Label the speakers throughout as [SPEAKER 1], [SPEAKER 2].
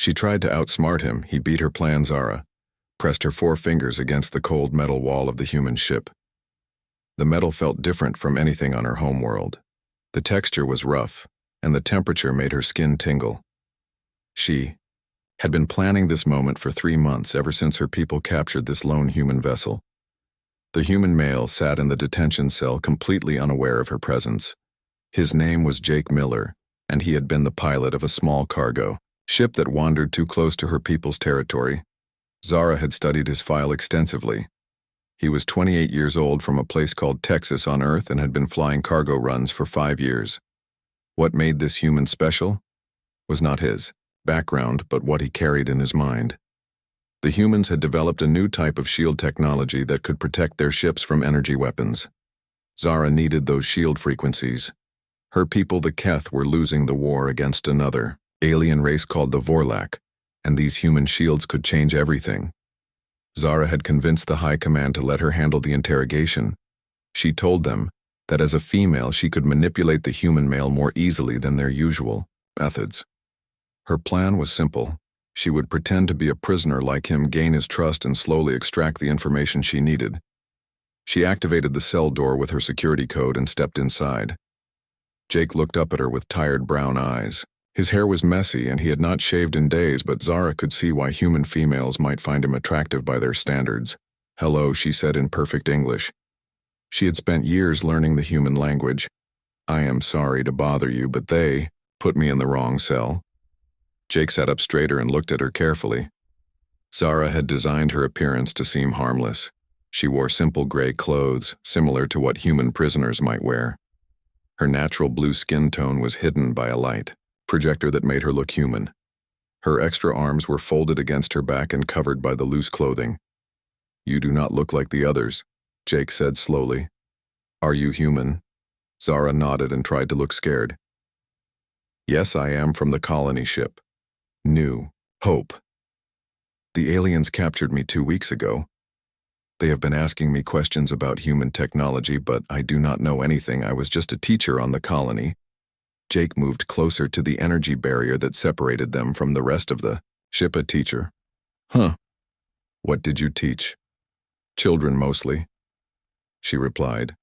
[SPEAKER 1] She tried to outsmart him. He beat her plan. Zara pressed her 4 fingers against the cold metal wall of the human ship. The metal felt different from anything on her homeworld. The texture was rough, and the temperature made her skin tingle. She had been planning this moment for 3 months, ever since her people captured this lone human vessel. The human male sat in the detention cell, completely unaware of her presence. His name was Jake Miller, and he had been the pilot of a small cargo ship that wandered too close to her people's territory. Zara had studied his file extensively. He was 28 years old, from a place called Texas on Earth, and had been flying cargo runs for 5 years. What made this human special was not his background, but what he carried in his mind. The humans had developed a new type of shield technology that could protect their ships from energy weapons. Zara needed those shield frequencies. Her people, the Keth, were losing the war against another alien race called the Vorlak, and these human shields could change everything. Zara had convinced the High Command to let her handle the interrogation. She told them that as a female she could manipulate the human male more easily than their usual methods. Her plan was simple. She would pretend to be a prisoner like him, gain his trust, and slowly extract the information she needed. She activated the cell door with her security code and stepped inside. Jake looked up at her with tired brown eyes. His hair was messy and he had not shaved in days, but Zara could see why human females might find him attractive by their standards. "Hello," she said in perfect English. She had spent years learning the human language. "I am sorry to bother you, but they put me in the wrong cell." Jake sat up straighter and looked at her carefully. Zara had designed her appearance to seem harmless. She wore simple gray clothes, similar to what human prisoners might wear. Her natural blue skin tone was hidden by a light projector that made her look human. Her extra arms were folded against her back and covered by the loose clothing. "You do not look like the others," Jake said slowly. "Are you human?" Zara nodded and tried to look scared. "Yes, I am, from the colony ship. New Hope. The aliens captured me 2 weeks ago. They have been asking me questions about human technology, but I do not know anything. I was just a teacher on the colony." Jake moved closer to the energy barrier that separated them from the rest of the ship. "A teacher? Huh. What did you teach?" "Children mostly," she replied.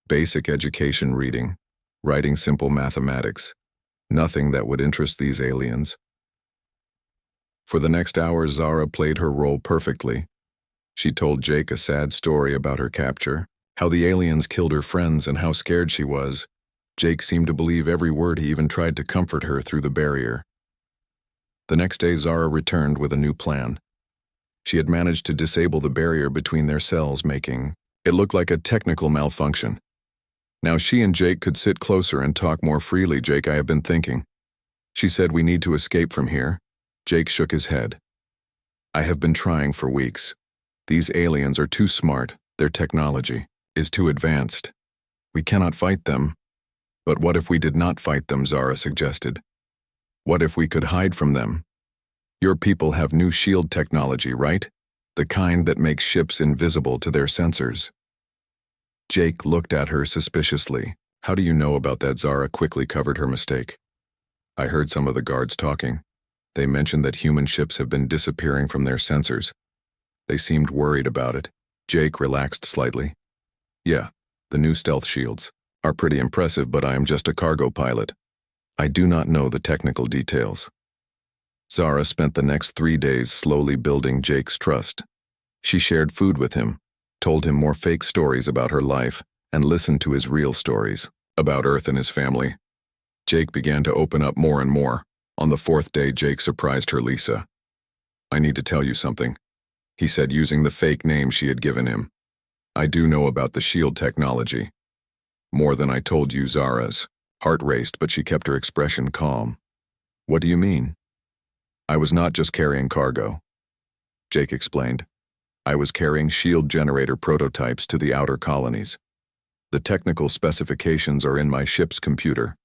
[SPEAKER 1] "Basic education, reading, writing, simple mathematics. Nothing that would interest these aliens." For the next hour, Zara played her role perfectly. She told Jake a sad story about her capture, how the aliens killed her friends, and how scared she was. Jake seemed to believe every word. He even tried to comfort her through the barrier. The next day, Zara returned with a new plan. She had managed to disable the barrier between their cells, making it look like a technical malfunction. Now she and Jake could sit closer and talk more freely. "Jake, I have been thinking." She said, "We need to escape from here." Jake shook his head. "I have been trying for weeks. These aliens are too smart. Their technology is too advanced. We cannot fight them." "But what if we did not fight them?" Zara suggested. "What if we could hide from them? Your people have new shield technology, right? The kind that makes ships invisible to their sensors." Jake looked at her suspiciously. "How do you know about that?" Zara quickly covered her mistake. "I heard some of the guards talking. They mentioned that human ships have been disappearing from their sensors. They seemed worried about it." Jake relaxed slightly. "Yeah, the new stealth shields are pretty impressive, but I am just a cargo pilot. I do not know the technical details." Zara spent the next 3 days slowly building Jake's trust. She shared food with him, told him more fake stories about her life, and listened to his real stories about Earth and his family. Jake began to open up more and more. On the 4th day, Jake surprised her. "Lisa, I need to tell you something," he said, using the fake name she had given him. "I do know about the shield technology. More than I told you." Zara's heart raced, but she kept her expression calm. "What do you mean?" "I was not just carrying cargo," Jake explained. "I was carrying shield generator prototypes to the outer colonies. The technical specifications are in my ship's computer,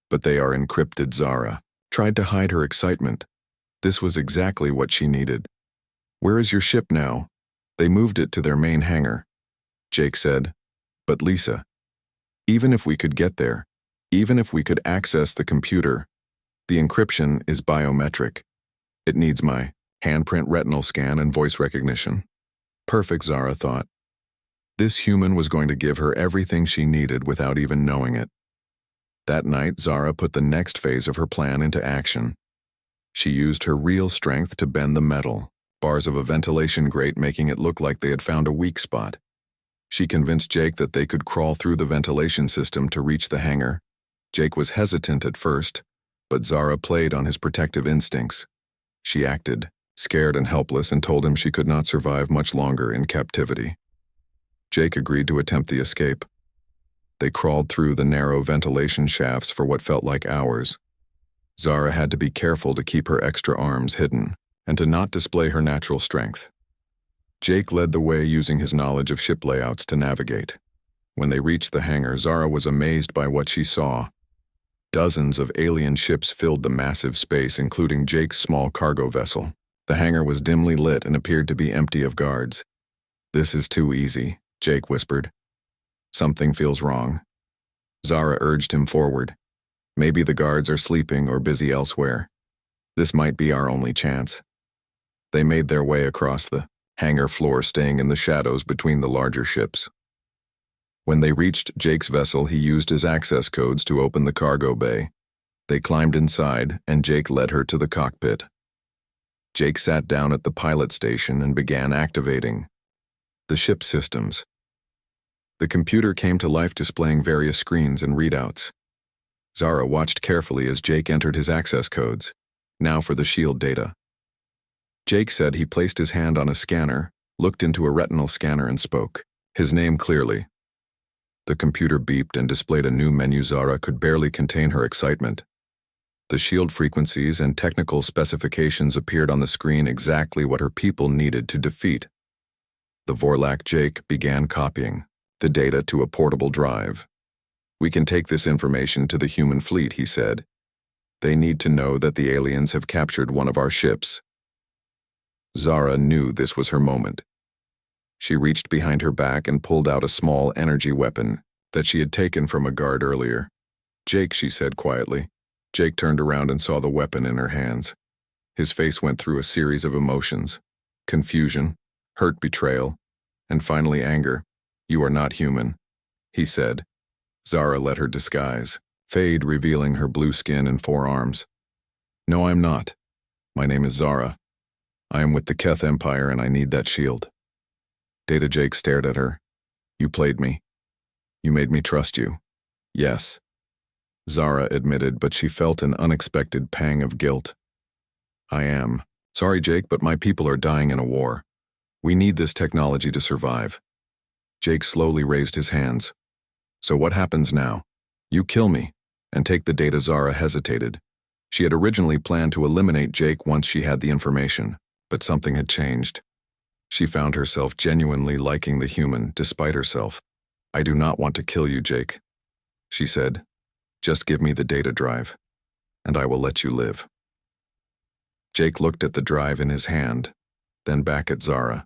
[SPEAKER 1] but they are encrypted." Zara tried to hide her excitement. This was exactly what she needed. "Where is your ship now?" "They moved it to their main hangar," Jake said. "But Lisa, even if we could get there, even if we could access the computer, the encryption is biometric. It needs my handprint retinal scan and voice recognition. Perfect, Zara thought. This human was going to give her everything she needed without even knowing it. That night, Zara put the next phase of her plan into action. She used her real strength to bend the metal, bars of a ventilation grate making it look like they had found a weak spot. She convinced Jake that they could crawl through the ventilation system to reach the hangar. Jake was hesitant at first, but Zara played on his protective instincts. She acted, scared and helpless, and told him she could not survive much longer in captivity. Jake agreed to attempt the escape. They crawled through the narrow ventilation shafts for what felt like hours. Zara had to be careful to keep her extra arms hidden and to not display her natural strength. Jake led the way using his knowledge of ship layouts to navigate. When they reached the hangar, Zara was amazed by what she saw. Dozens of alien ships filled the massive space, including Jake's small cargo vessel. The hangar was dimly lit and appeared to be empty of guards. "This is too easy," Jake whispered. "Something feels wrong." Zara urged him forward. "Maybe the guards are sleeping or busy elsewhere. This might be our only chance." They made their way across the hangar floor, staying in the shadows between the larger ships. When they reached Jake's vessel, he used his access codes to open the cargo bay. They climbed inside, and Jake led her to the cockpit. Jake sat down at the pilot station and began activating the ship systems. The computer came to life, displaying various screens and readouts. Zara watched carefully as Jake entered his access codes. Now for the shield data. Jake said he placed his hand on a scanner, looked into a retinal scanner, and spoke, his name clearly. The computer beeped and displayed a new menu. Zara could barely contain her excitement. The shield frequencies and technical specifications appeared on the screen, exactly what her people needed to defeat. The Vorlak. Jake began copying the data to a portable drive. "We can take this information to the human fleet," he said. "They need to know that the aliens have captured one of our ships." Zara knew this was her moment. She reached behind her back and pulled out a small energy weapon that she had taken from a guard earlier. "Jake," she said quietly. Jake turned around and saw the weapon in her hands. His face went through a series of emotions: confusion, hurt, betrayal, and finally anger. "You are not human," he said. Zara let her disguise fade, revealing her blue skin and forearms. "No, I'm not. My name is Zara. I am with the Keth Empire and I need that shield." Data. Jake stared at her. "You played me. You made me trust you." "Yes," Zara admitted, but she felt an unexpected pang of guilt. "I am sorry, Jake, but my people are dying in a war. We need this technology to survive." Jake slowly raised his hands. "So what happens now? You kill me and take the data." Zara hesitated. She had originally planned to eliminate Jake once she had the information, but something had changed. She found herself genuinely liking the human despite herself. "I do not want to kill you, Jake," she said. "Just give me the data drive, and I will let you live." Jake looked at the drive in his hand, then back at Zara.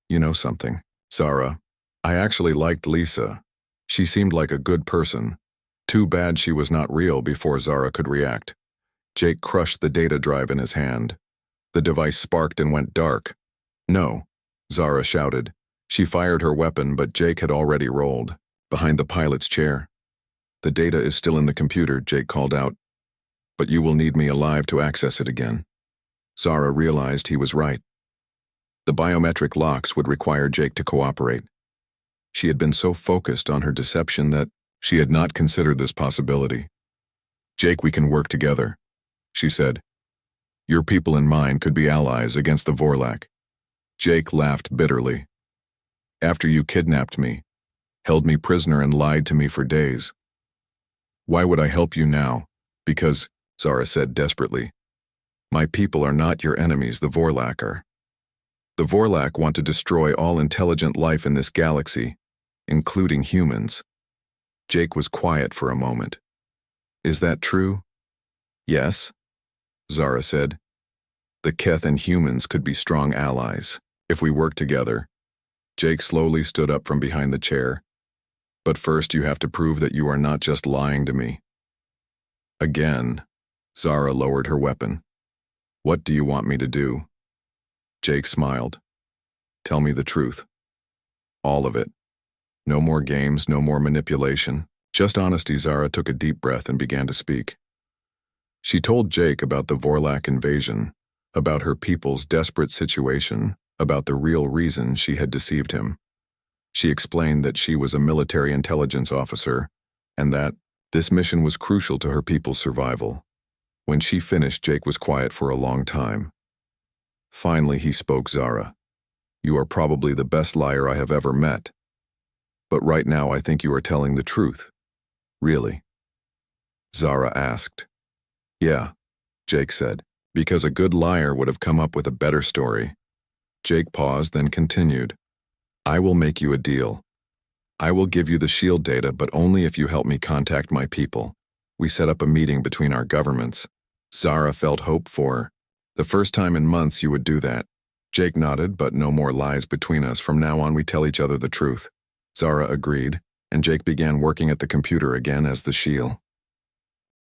[SPEAKER 1] "You know something, Zara? I actually liked Lisa. She seemed like a good person. Too bad she was not real." Before Zara could react, Jake crushed the data drive in his hand. The device sparked and went dark. "No," Zara shouted. She fired her weapon, but Jake had already rolled behind the pilot's chair. "The data is still in the computer," Jake called out. "But you will need me alive to access it again." Zara realized he was right. The biometric locks would require Jake to cooperate. She had been so focused on her deception that she had not considered this possibility. "Jake, we can work together," she said. "Your people and mine could be allies against the Vorlak." Jake laughed bitterly. "After you kidnapped me, held me prisoner, and lied to me for days. Why would I help you now?" "Because," Zara said desperately, "my people are not your enemies, the Vorlak are. The Vorlak want to destroy all intelligent life in this galaxy, including humans." Jake was quiet for a moment. "Is that true?" "Yes," Zara said. "The Keth and humans could be strong allies if we work together." Jake slowly stood up from behind the chair. "But first you have to prove that you are not just lying to me." Again, Zara lowered her weapon. What do you want me to do? Jake smiled. Tell me the truth. All of it. No more games, no more manipulation. Just honesty. Zara took a deep breath and began to speak. She told Jake about the Vorlak invasion, about her people's desperate situation, about the real reason she had deceived him. She explained that she was a military intelligence officer and that this mission was crucial to her people's survival. When she finished, Jake was quiet for a long time. Finally, he spoke. Zara, you are probably the best liar I have ever met. But right now, I think you are telling the truth. Really? Zara asked. Yeah, Jake said, because a good liar would have come up with a better story. Jake paused, then continued. I will make you a deal. I will give you the shield data, but only if you help me contact my people. We set up a meeting between our governments. Zara felt hope for the first time in months you would do that. Jake nodded, but no more lies between us. From now on, we tell each other the truth. Zara agreed, and Jake began working at the computer again as the shield.